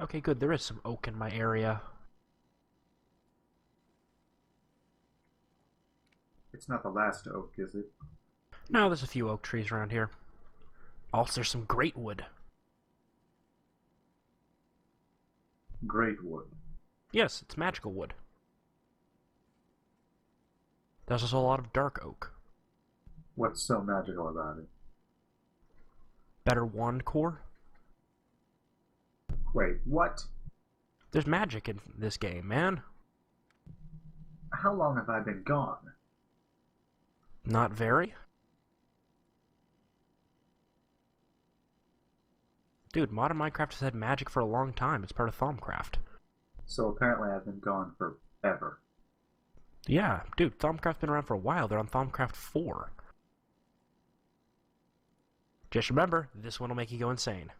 Okay, good. There is some oak in my area. It's not the last oak, is it? No, there's a few oak trees around here. Also, there's some great wood. Great wood. Yes, it's magical wood. There's also a lot of dark oak. What's so magical about it? Better wand core? Wait, what? There's magic in this game, man. How long have I been gone? Not very. Dude, modern Minecraft has had magic for a long time. It's part of Thaumcraft. So apparently I've been gone forever. Yeah, dude, Thaumcraft's been around for a while. They're on Thaumcraft 4. Just remember, this one will make you go insane.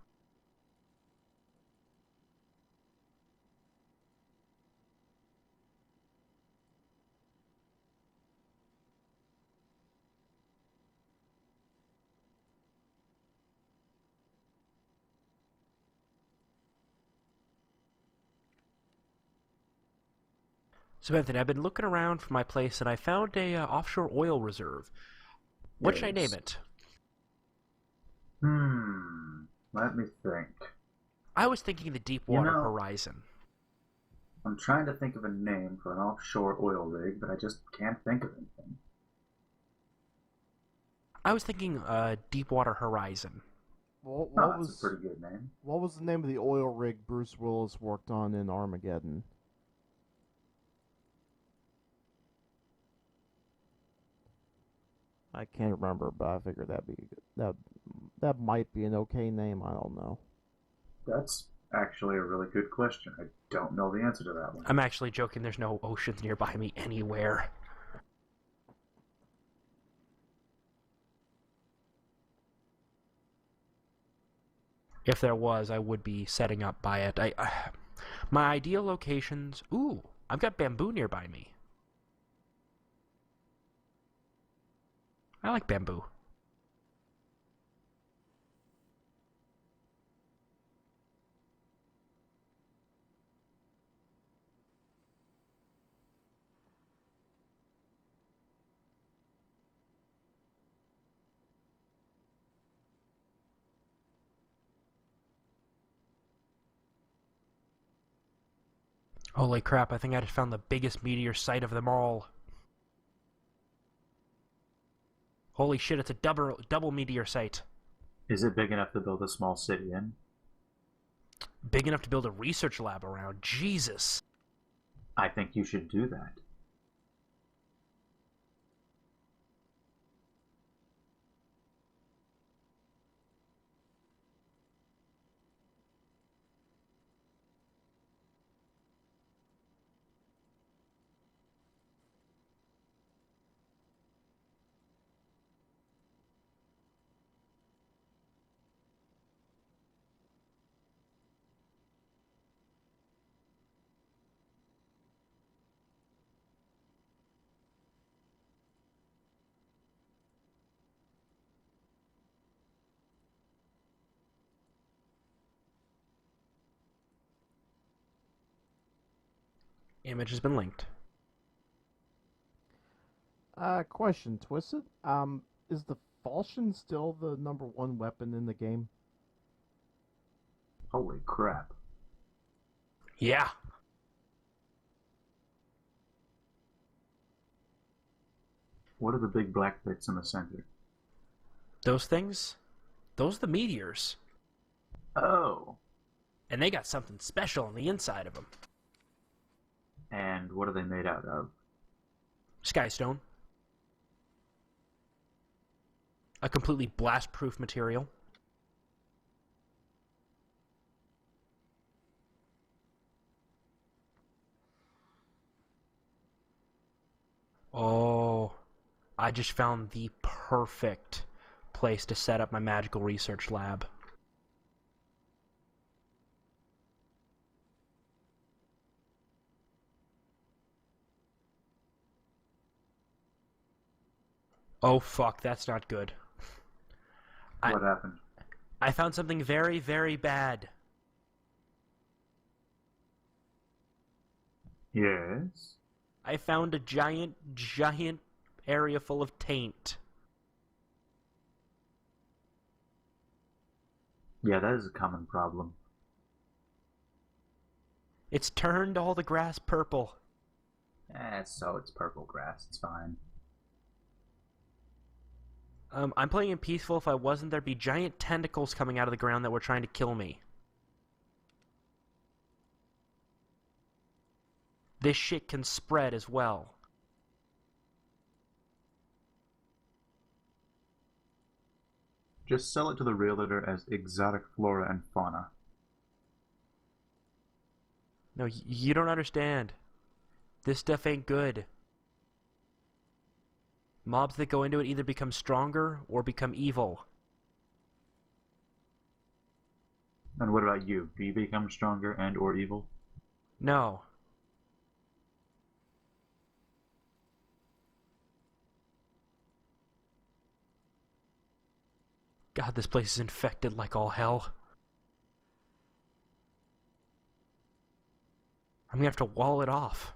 So, Anthony, I've been looking around for my place and I found a offshore oil reserve. What should I name Yes. it? Let me think. I was thinking the You Deepwater know, Horizon. I'm trying to think of a name for an offshore oil rig, but I just can't think of anything. I was thinking Deepwater Horizon. What, Oh, what that's a was pretty good name. what was the name of the oil rig Bruce Willis worked on in Armageddon? I can't remember, but I figured that might be an okay name. I don't know. That's actually a really good question. I don't know the answer to that one. I'm actually joking, there's no oceans nearby me anywhere. If there was, I would be setting up by it. My ideal locations... Ooh, I've got bamboo nearby me. I like bamboo. Holy crap, I think I just found the biggest meteor site of them all. Holy shit, it's a double meteor site. Is it big enough to build a small city in? Big enough to build a research lab around. Jesus. I think you should do that. Image has been linked. Question, Twisted. Is the falchion still the number one weapon in the game? Holy crap. Yeah. What are the big black bits in the center? Those things? Those are the meteors. Oh. And they got something special on the inside of them. And what are they made out of? Skystone. A completely blast-proof material. Oh, I just found the perfect place to set up my magical research lab. Oh fuck, that's not good. I What happened? I found something very, very bad. Yes. I found a giant area full of taint. Yeah, that is a common problem. It's turned all the grass purple. So it's purple grass. It's fine. I'm playing in peaceful. If I wasn't, there'd be giant tentacles coming out of the ground that were trying to kill me. This shit can spread as well. Just sell it to the realtor as exotic flora and fauna. No, you don't understand. This stuff ain't good. Mobs that go into it either become stronger or become evil. And what about you? Do you become stronger and or evil? No. God, this place is infected like all hell. I'm gonna have to wall it off.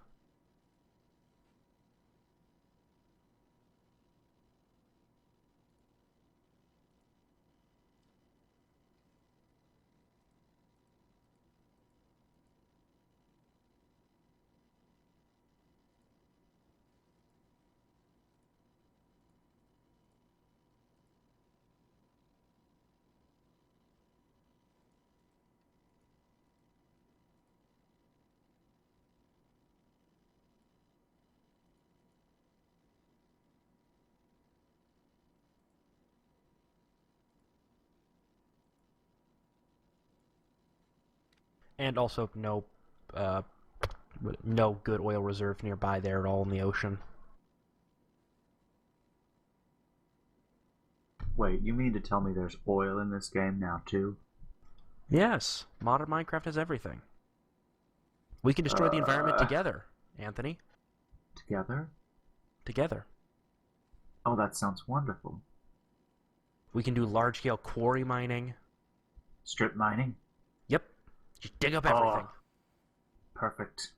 And also uh, no good oil reserve nearby there at all in the ocean. Wait, you mean to tell me there's oil in this game now too? Yes, modern Minecraft has everything. We can destroy the environment together, Anthony. Together? Together. Oh, that sounds wonderful. We can do large-scale quarry mining. Strip mining? Yep. Just dig up everything. Perfect.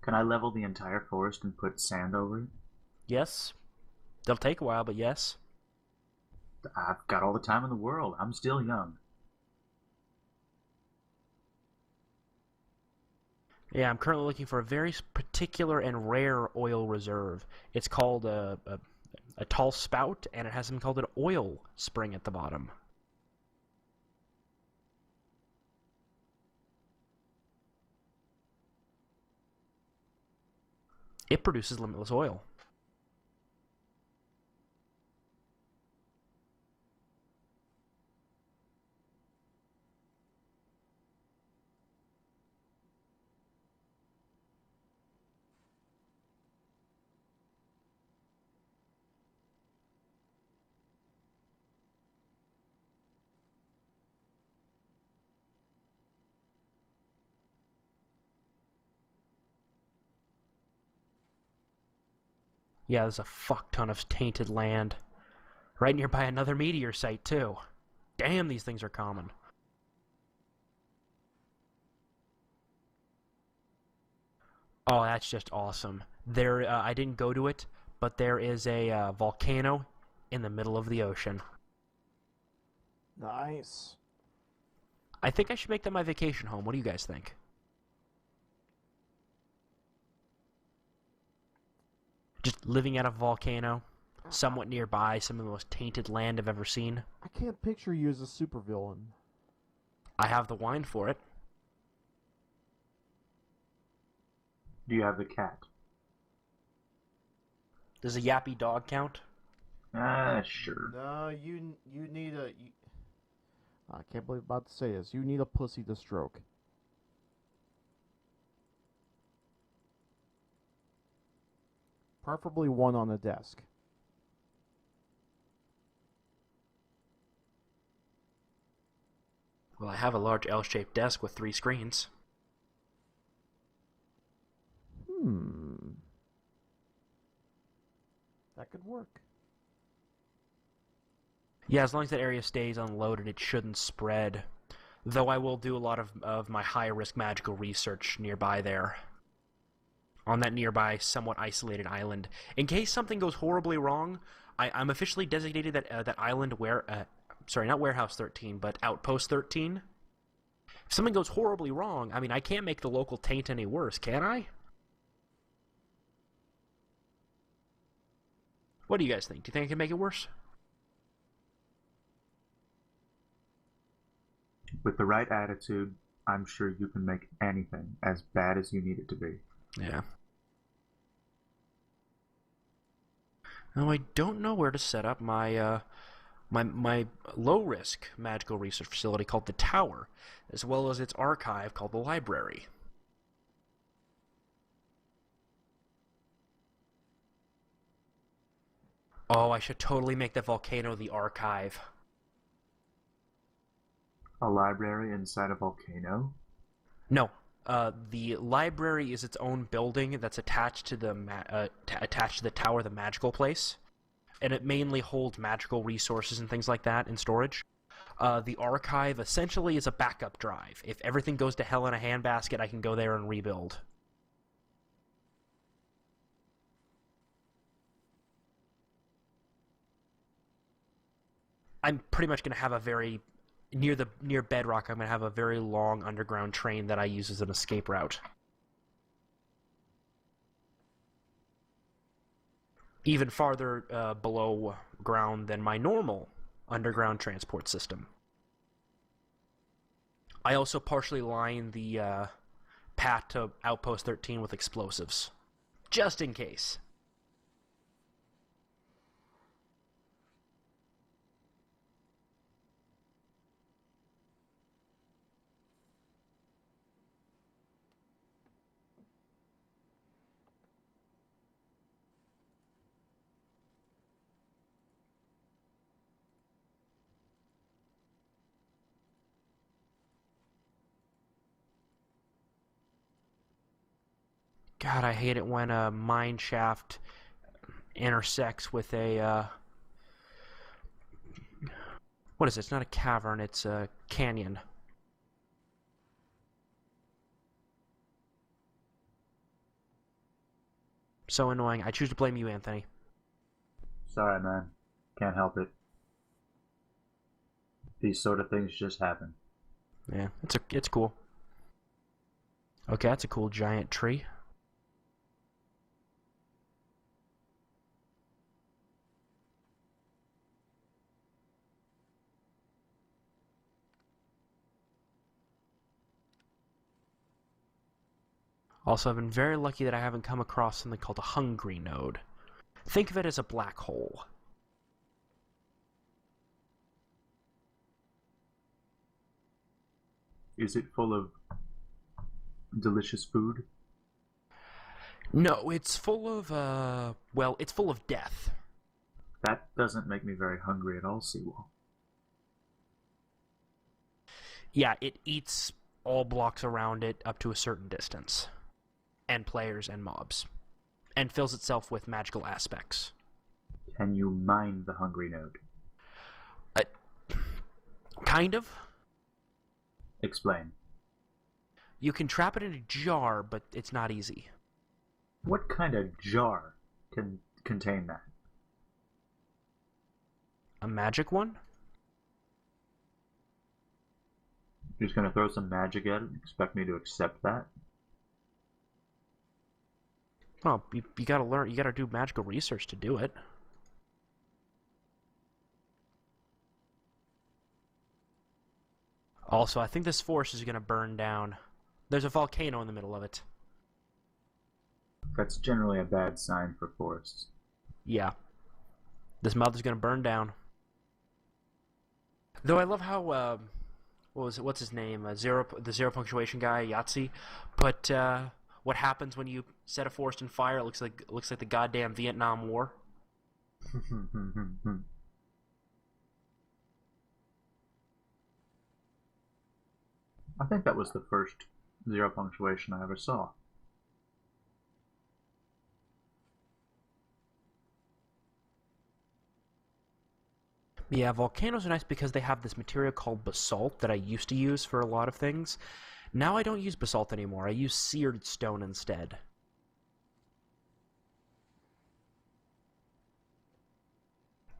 Can I level the entire forest and put sand over it? Yes. They'll take a while, but yes. I've got all the time in the world. I'm still young. Yeah, I'm currently looking for a very particular and rare oil reserve. It's called a tall spout, and it has something called an oil spring at the bottom. It produces limitless oil. Yeah, there's a fuck ton of tainted land. Right nearby another meteor site, too. Damn, these things are common. Oh, that's just awesome. There, I didn't go to it, but there is a volcano in the middle of the ocean. Nice. I think I should make that my vacation home. What do you guys think? Just living at a volcano, somewhat nearby, some of the most tainted land I've ever seen. I can't picture you as a supervillain. I have the wine for it. Do you have the cat? Does a yappy dog count? Sure. No, you need a. I can't believe I'm about to say this. You need a pussy to stroke. Preferably one on a desk. Well, I have a large L-shaped desk with 3 screens. That could work. Yeah, as long as that area stays unloaded, it shouldn't spread. Though I will do a lot of my high-risk magical research nearby there. On that nearby, somewhat isolated island. In case something goes horribly wrong, I'm officially designated that island where... sorry, not Warehouse 13, but Outpost 13. If something goes horribly wrong, I mean, I can't make the local taint any worse, can I? What do you guys think? Do you think I can make it worse? With the right attitude, I'm sure you can make anything as bad as you need it to be. Yeah. Now, I don't know where to set up my low-risk magical research facility called the Tower, as well as its archive called the Library. Oh, I should totally make the volcano the archive. A library inside a volcano? No, the library is its own building that's attached to the tower, the magical place, and it mainly holds magical resources and things like that in storage. The archive essentially is a backup drive. If everything goes to hell in a handbasket, I can go there and rebuild. I'm pretty much going to have a very near bedrock. I'm going to have a very long underground train that I use as an escape route. Even farther below ground than my normal underground transport system. I also partially line the path to Outpost 13 with explosives, just in case. God, I hate it when a mine shaft intersects with a, what is it? It's not a cavern, it's a canyon. So annoying. I choose to blame you, Anthony. Sorry, man. Can't help it. These sort of things just happen. Yeah, it's cool. Okay, that's a cool giant tree. Also, I've been very lucky that I haven't come across something called a hungry node. Think of it as a black hole. Is it full of delicious food? No, it's full of, well, it's full of death. That doesn't make me very hungry at all, Seawall. Yeah, it eats all blocks around it up to a certain distance. And players and mobs. And fills itself with magical aspects. Can you mine the hungry node? Kind of. Explain. You can trap it in a jar, but it's not easy. What kind of jar can contain that? A magic one? You're just gonna throw some magic at it and expect me to accept that? Well, you gotta learn, you gotta do magical research to do it. Also, I think this forest is gonna burn down. There's a volcano in the middle of it. That's generally a bad sign for forests. Yeah. This mother's gonna burn down. Though I love how, what's his name? The zero punctuation guy, Yahtzee, put, what happens when you set a forest on fire? It looks like the goddamn Vietnam War. I think that was the first zero punctuation I ever saw. Yeah, volcanoes are nice because they have this material called basalt that I used to use for a lot of things. Now I don't use basalt anymore. I use seared stone instead.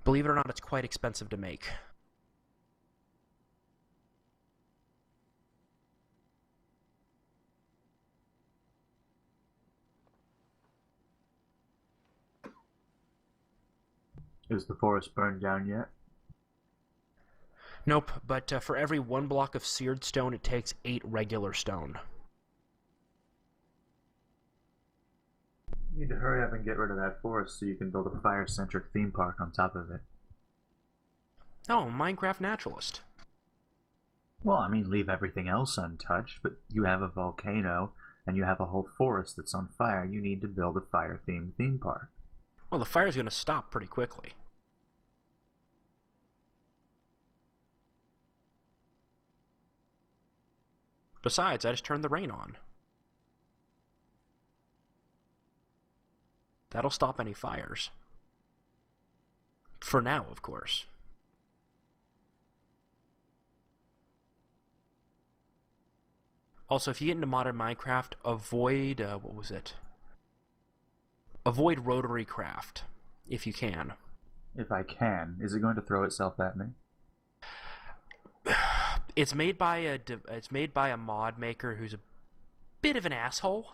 Believe it or not, it's quite expensive to make. Is the forest burned down yet? Nope, but for every 1 block of seared stone, it takes 8 regular stone. You need to hurry up and get rid of that forest so you can build a fire-centric theme park on top of it. Oh, Minecraft Naturalist. Well, I mean, leave everything else untouched, but you have a volcano and you have a whole forest that's on fire. You need to build a fire-themed theme park. Well, the fire's going to stop pretty quickly. Besides, I just turned the rain on. That'll stop any fires. For now, of course. Also, if you get into modern Minecraft, avoid, what was it? Avoid rotary craft, if you can. If I can, is it going to throw itself at me? It's made by a mod maker who's a bit of an asshole.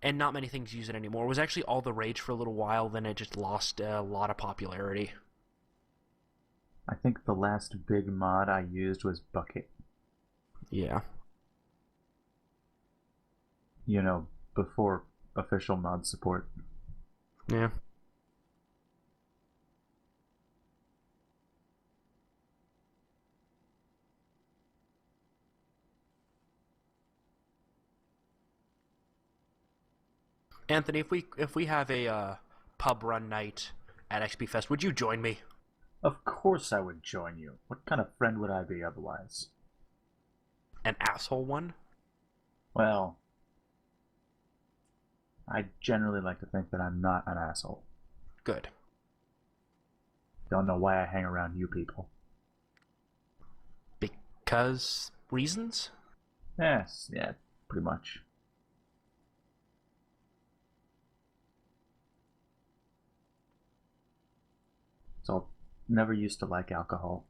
And not many things use it anymore. It was actually all the rage for a little while, then it just lost a lot of popularity. I think the last big mod I used was Bucket. Yeah. You know, before official mod support. Yeah. Anthony, if we have a pub run night at XP Fest, would you join me? Of course I would join you. What kind of friend would I be otherwise? An asshole one? Well, I generally like to think that I'm not an asshole. Good. Don't know why I hang around you people. Because reasons? Yes, yeah, pretty much. It's all never used to like alcohol.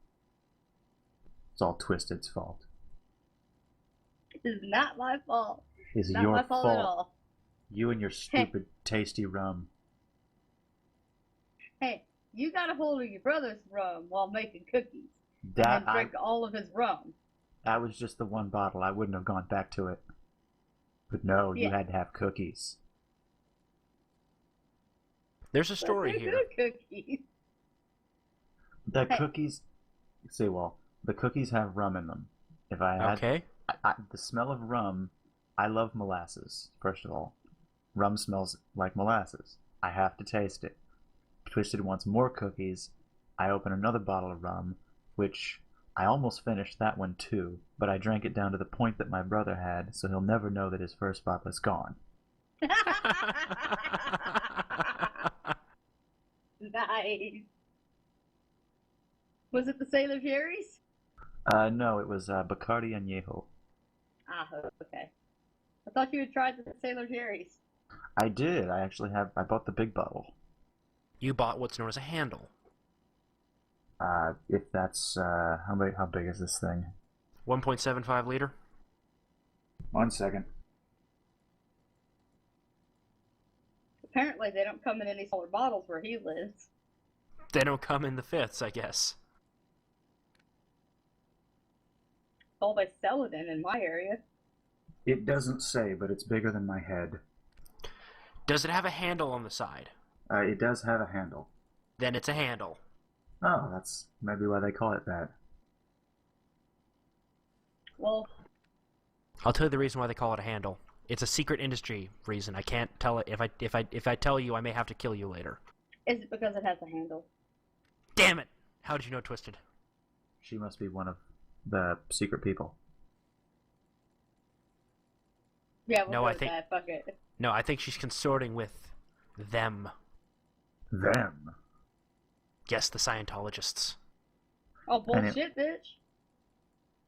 It's all Twisted's fault. It is not my fault. It's Not your my fault at all. You and your stupid, tasty rum. Hey, you got a hold of your brother's rum while making cookies. That And then drink all of his rum. that was just the one bottle. I wouldn't have gone back to it. But no, you Yeah. had to have cookies. There's a story They're here. good cookies. The Hey. cookies. See, well, the cookies have rum in them. If I had Okay. the smell of rum, I love molasses. First of all, rum smells like molasses. I have to taste it. Twisted wants more cookies. I open another bottle of rum, which I almost finished that one too, but I drank it down to the point that my brother had, so he'll never know that his first bottle is gone. Nice. Was it the Sailor Jerry's? No, it was Bacardi Añejo. Ah, okay. I thought you had tried the Sailor Jerry's. I did. I bought the big bottle. You bought what's known as a handle. If that's, how big is this thing? 1.75 liter. 1 second. Apparently, they don't come in any smaller bottles where he lives. They don't come in the fifths, I guess. That's all they sell it in my area. It doesn't say, but it's bigger than my head. Does it have a handle on the side? It does have a handle. Then it's a handle. Oh, that's maybe why they call it that. Well, I'll tell you the reason why they call it a handle. It's a secret industry reason. I can't tell it. If I tell you, I may have to kill you later. is it because it has a handle? Damn it! How did you know Twisted? She must be one of the secret people. Yeah, we'll No, go I with think- that. Fuck it. No, I think she's consorting with them. Them. Yes, the Scientologists. Oh, And it- bullshit, bitch.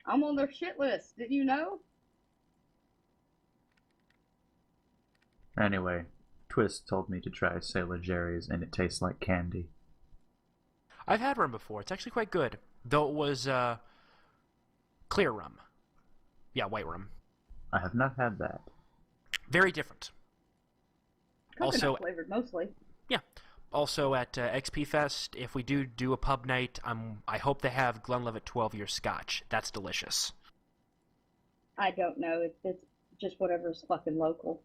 I'm on their shit list. Didn't you know? Anyway, Twist told me to try Sailor Jerry's, and it tastes like candy. I've had rum before. It's actually quite good. Though it was clear rum. Yeah, white rum. I have not had that. Very different. Coconut Also- flavored mostly. Also at XP Fest, if we do a pub night, I hope they have Glenlivet 12-year Scotch. That's delicious. I don't know. It's just whatever's fucking local.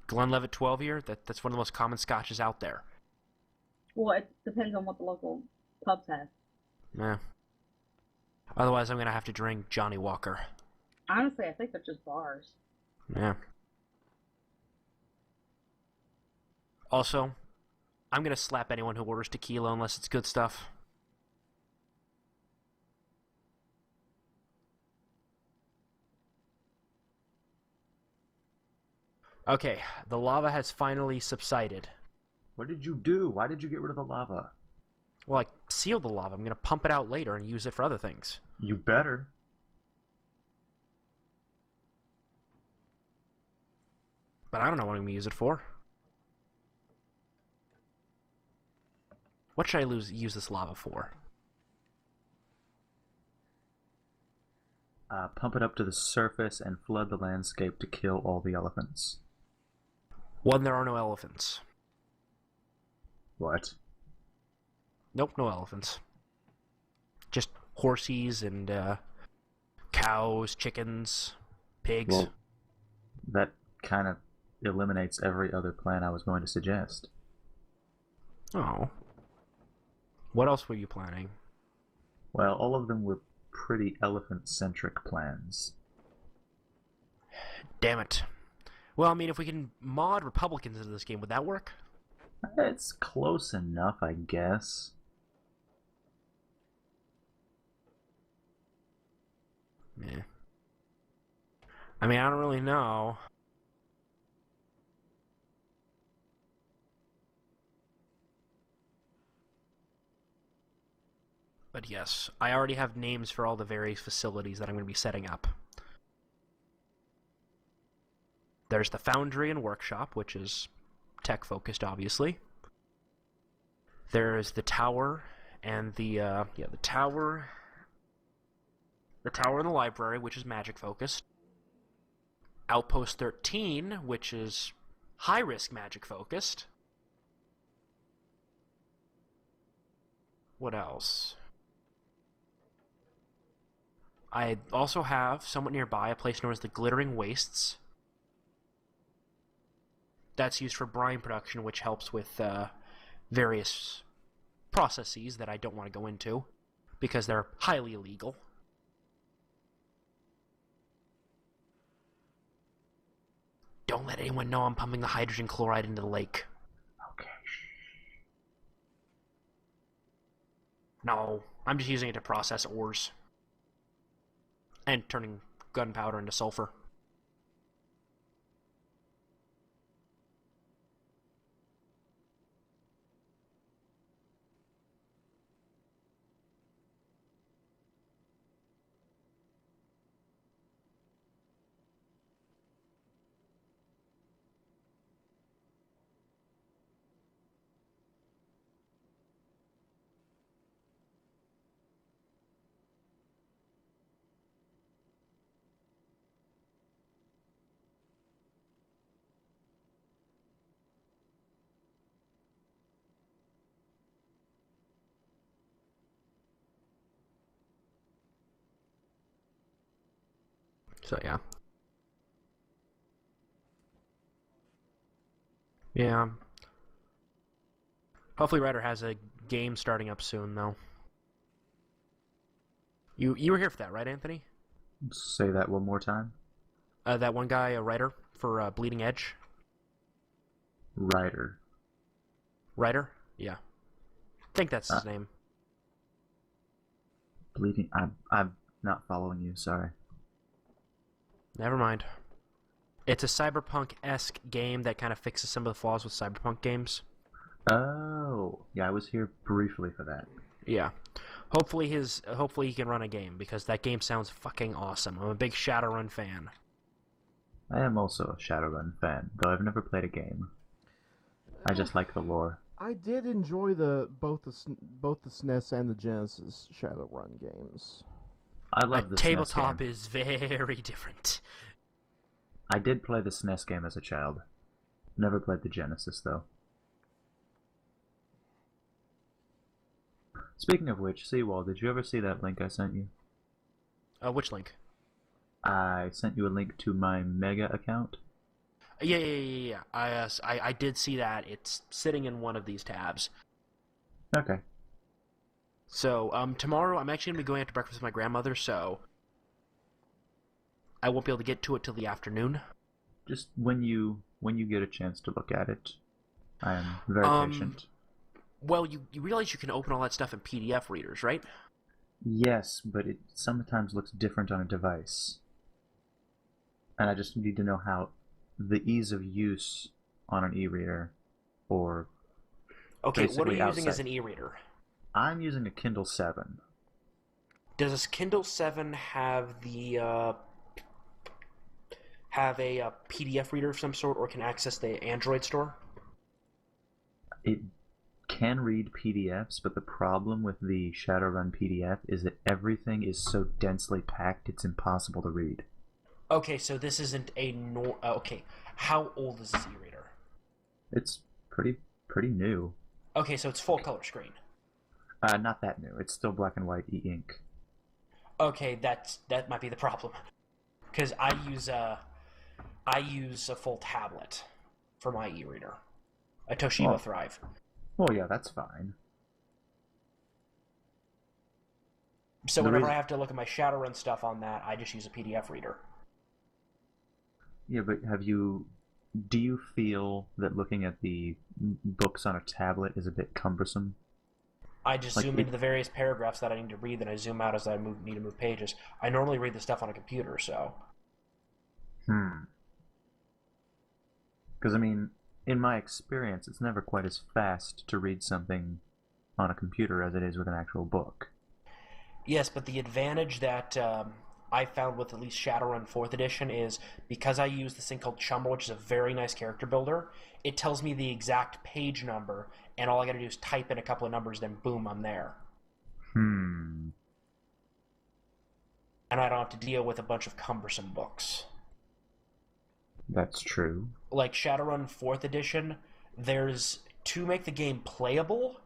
Glenlivet 12-year, that's one of the most common scotches out there. Well, it depends on what the local pubs have. Yeah. Otherwise, I'm gonna have to drink Johnny Walker. Honestly, I think they're just bars. Yeah. Also, I'm gonna slap anyone who orders tequila unless it's good stuff. Okay, the lava has finally subsided. What did you do? Why did you get rid of the lava? Well, I sealed the lava. I'm gonna pump it out later and use it for other things. You better. But I don't know what I'm gonna use it for. What should I use this lava for? Pump it up to the surface and flood the landscape to kill all the elephants. One, there are no elephants. What? Nope, no elephants. Just horses and cows, chickens, pigs. Well, that kind of eliminates every other plan I was going to suggest. Oh. What else were you planning? Well, all of them were pretty elephant-centric plans. Damn it. Well, I mean, if we can mod Republicans into this game, would that work? It's close enough, I guess. Yeah. I mean, I don't really know. But yes, I already have names for all the various facilities that I'm going to be setting up. There's the foundry and workshop, which is tech-focused, obviously. There's the tower and the tower and the library, which is magic-focused. Outpost 13, which is high-risk magic-focused. What else? I also have, somewhat nearby, a place known as the Glittering Wastes. That's used for brine production, which helps with various processes that I don't want to go into, because they're highly illegal. Don't let anyone know I'm pumping the hydrogen chloride into the lake. Okay. No, I'm just using it to process ores. And turning gunpowder into sulfur. So yeah. Yeah. Hopefully Ryder has a game starting up soon, though. You were here for that, right, Anthony? Say that one more time. That one guy, a writer for Bleeding Edge. Ryder. Ryder? Yeah. I think that's his name. Bleeding. I'm not following you. Sorry. Never mind. It's a cyberpunk-esque game that kind of fixes some of the flaws with cyberpunk games. Oh, yeah, I was here briefly for that. Yeah. Hopefully he can run a game, because that game sounds fucking awesome. I'm a big Shadowrun fan. I am also a Shadowrun fan, though I've never played a game. I just like the lore. I did enjoy both the SNES and the Genesis Shadowrun games. I A love the SNES tabletop game. is very different. I did play the SNES game as a child. Never played the Genesis, though. Speaking of which, Seawall, did you ever see that link I sent you? Which link? I sent you a link to my Mega account. Yeah. I did see that. It's sitting in one of these tabs. Okay. So, tomorrow I'm actually going to be going out to breakfast with my grandmother, so I won't be able to get to it till the afternoon. Just when you get a chance to look at it. I am very patient. Well, you realize you can open all that stuff in PDF readers, right? Yes, but it sometimes looks different on a device. And I just need to know how the ease of use on an e-reader or Okay, what are you basically using as outside. an e-reader? I'm using a Kindle 7. Does this Kindle 7 have a PDF reader of some sort, or can access the Android store? It can read PDFs, but the problem with the Shadowrun PDF is that everything is so densely packed it's impossible to read. Okay, so this isn't okay, how old is this e-reader? It's pretty new. Okay, so it's full color screen. Not that new. It's still black and white e-ink. Okay, that might be the problem, because I use a full tablet for my e-reader, a Toshiba Oh. Thrive. Well, yeah, that's fine. So The whenever reason- I have to look at my Shadowrun stuff on that, I just use a PDF reader. Yeah, but do you feel that looking at the books on a tablet is a bit cumbersome? I just Like zoom it- into the various paragraphs that I need to read, then I zoom out as I need to move pages. I normally read the stuff on a computer, so... Because, I mean, in my experience, it's never quite as fast to read something on a computer as it is with an actual book. Yes, but the advantage that I found with at least Shadowrun 4th Edition is, because I use this thing called Chumber, which is a very nice character builder, it tells me the exact page number, and all I gotta do is type in a couple of numbers, then boom, I'm there. Hmm. And I don't have to deal with a bunch of cumbersome books. That's true. Like Shadowrun 4th Edition, to make the game playable,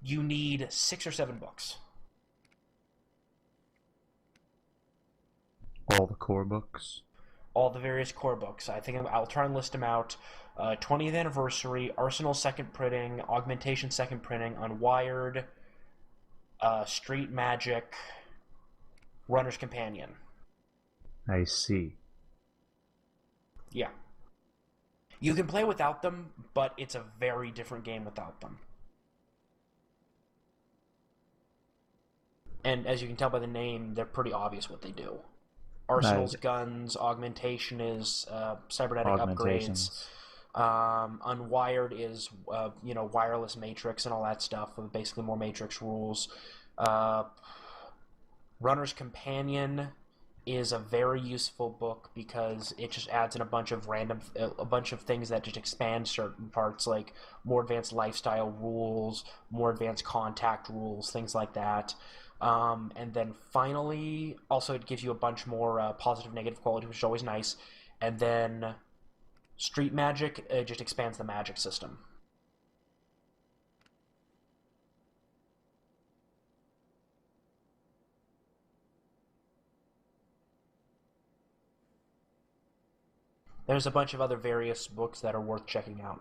you need 6 or 7 books. All the core books. All the various core books. I think I'll try and list them out. 20th Anniversary, Arsenal second printing, Augmentation second printing, Unwired, Street Magic, Runner's Companion. I see. Yeah. You can play without them, but it's a very different game without them. And as you can tell by the name, they're pretty obvious what they do. Arsenal's guns, Augmentation is cybernetic upgrades. Augmentations. Unwired is wireless matrix and all that stuff, with basically more matrix rules. Runner's Companion is a very useful book because it just adds in a bunch of things that just expand certain parts, like more advanced lifestyle rules, more advanced contact rules, things like that. And then finally, also it gives you a bunch more positive, negative quality, which is always nice. And then Street Magic just expands the magic system. There's a bunch of other various books that are worth checking out.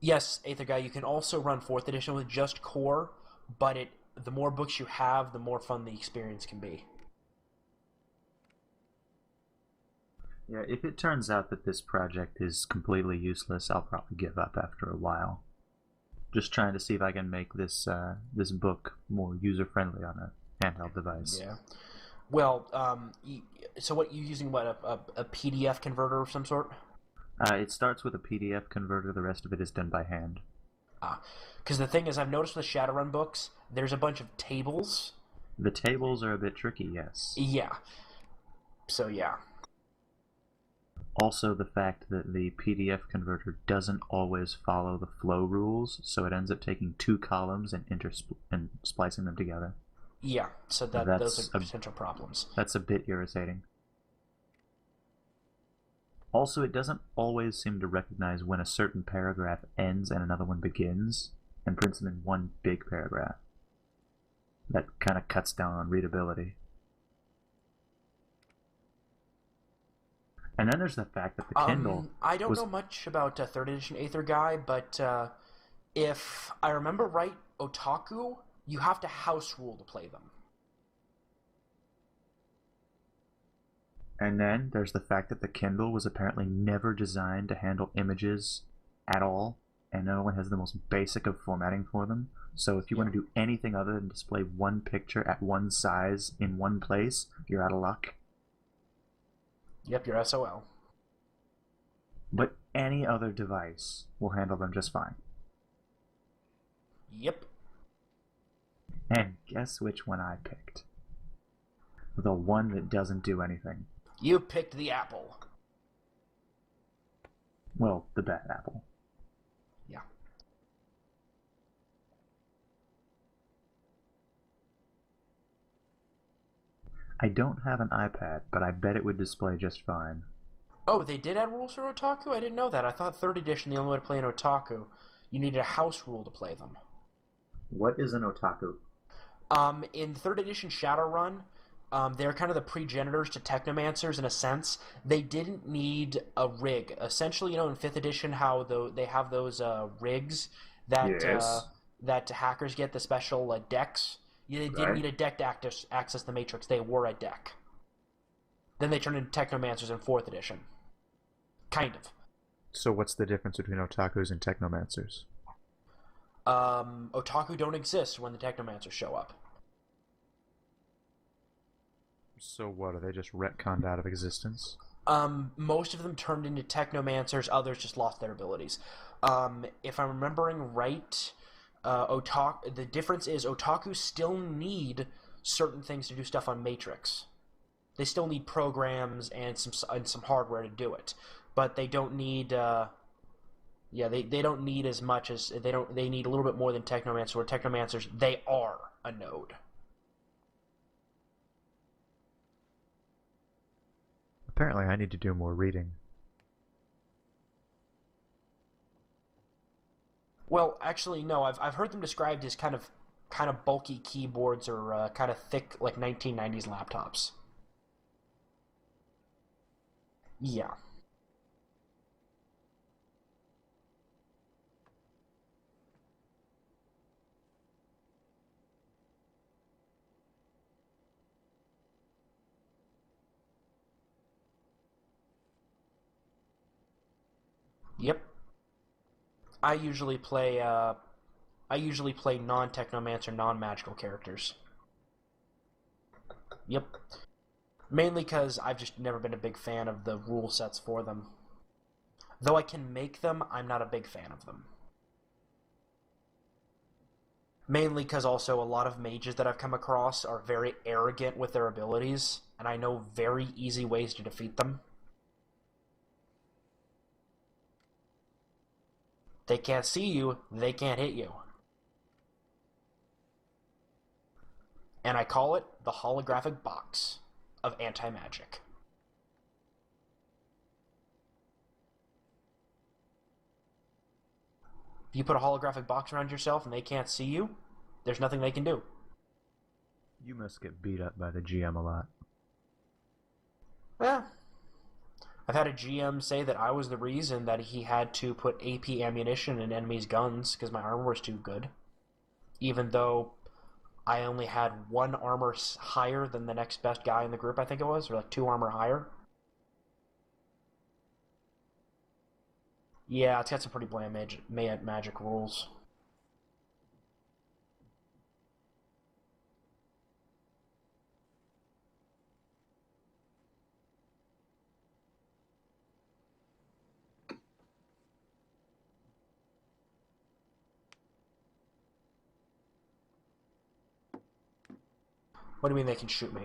Yes, Aether Guy, you can also run 4th edition with just core, but the more books you have, the more fun the experience can be. Yeah, if it turns out that this project is completely useless, I'll probably give up after a while. Just trying to see if I can make this book more user-friendly on a handheld device. Yeah. Well, so what, you using a PDF converter of some sort? It starts with a PDF converter. The rest of it is done by hand. Because the thing is, I've noticed with Shadowrun books, there's a bunch of tables. The tables are a bit tricky, yes. Yeah. So yeah. Also, the fact that the PDF converter doesn't always follow the flow rules, so it ends up taking two columns and splicing them together. Yeah, so those are potential problems. That's a bit irritating. Also, it doesn't always seem to recognize when a certain paragraph ends and another one begins, and prints them in one big paragraph. That kind of cuts down on readability. And then there's the fact that the Kindle... I don't know much about 3rd edition Aether Guy, but if I remember right, Otaku, you have to house rule to play them. And then there's the fact that the Kindle was apparently never designed to handle images at all, and it only has the most basic of formatting for them. So if you want to do anything other than display one picture at one size in one place, you're out of luck. Yep, you're SOL. But any other device will handle them just fine. Yep. And guess which one I picked? The one that doesn't do anything. You picked the Apple. Well, the bad apple. Yeah. I don't have an iPad, but I bet it would display just fine. Oh, they did add rules for Otaku? I didn't know that. I thought 3rd edition, the only way to play an Otaku, you needed a house rule to play them. What is an otaku? In 3rd edition Shadowrun, they're kind of the progenitors to Technomancers in a sense. They didn't need a rig. Essentially, in 5th edition, how they have those rigs that that hackers get, the special decks. They didn't need a deck to access the Matrix. They were a deck. Then they turned into Technomancers in 4th edition. Kind of. So what's the difference between otakus and technomancers? Otaku don't exist when the Technomancers show up. So what, are they just retconned out of existence? Most of them turned into Technomancers, others just lost their abilities. If I'm remembering right, the difference is Otaku still need certain things to do stuff on Matrix. They still need programs and some hardware to do it, but they don't need. They don't need as much as they need a little bit more than Technomancers. Where Technomancers, they are a node. Apparently, I need to do more reading. Well, actually, no. I've heard them described as kind of bulky keyboards or kind of thick, like 1990s laptops. Yeah. Yep. I usually play non-technomancer, non-magical characters. Yep. Mainly because I've just never been a big fan of the rule sets for them. Though I can make them, I'm not a big fan of them. Mainly because also a lot of mages that I've come across are very arrogant with their abilities, and I know very easy ways to defeat them. They can't see you, they can't hit you. And I call it the holographic box of anti-magic. If you put a holographic box around yourself and they can't see you, there's nothing they can do. You must get beat up by the GM a lot. Yeah. I've had a GM say that I was the reason that he had to put AP ammunition in enemies' guns because my armor was too good. Even though I only had one armor higher than the next best guy in the group, I think it was, or like 2 armor higher. Yeah, it's got some pretty bland magic rules. What do you mean they can shoot me?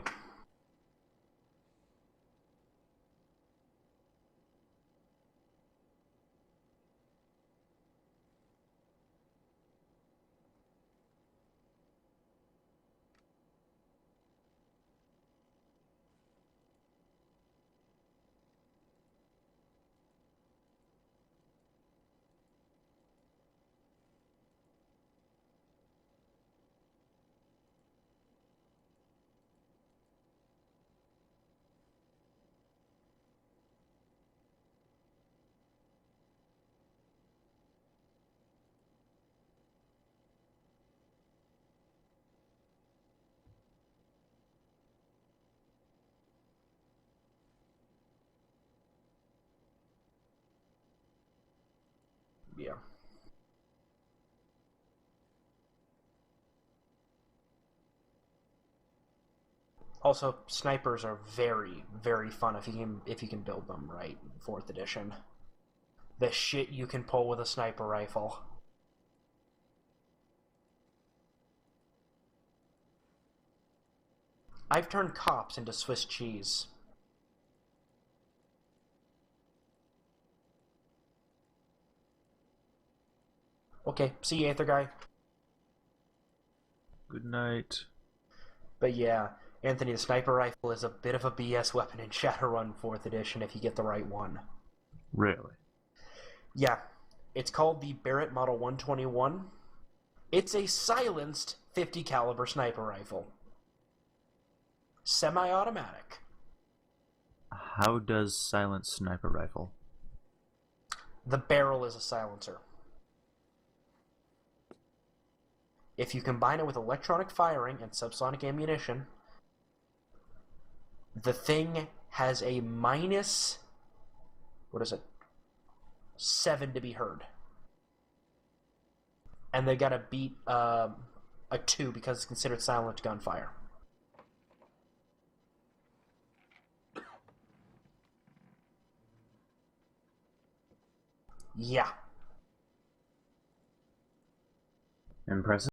Yeah. Also, snipers are very, very fun if you can build them right. 4th edition. The shit you can pull with a sniper rifle. I've turned cops into Swiss cheese. Okay, see you, Aether Guy. Good night. But yeah, Anthony, the sniper rifle is a bit of a BS weapon in Shadowrun 4th edition if you get the right one. Really? Yeah, it's called the Barrett Model 121. It's a silenced 50 caliber sniper rifle. Semi-automatic. How does silent sniper rifle? The barrel is a silencer. If you combine it with electronic firing and subsonic ammunition, the thing has a minus, what is it, 7 to be heard. And they gotta beat a 2 because it's considered silent gunfire. Yeah. Impressive.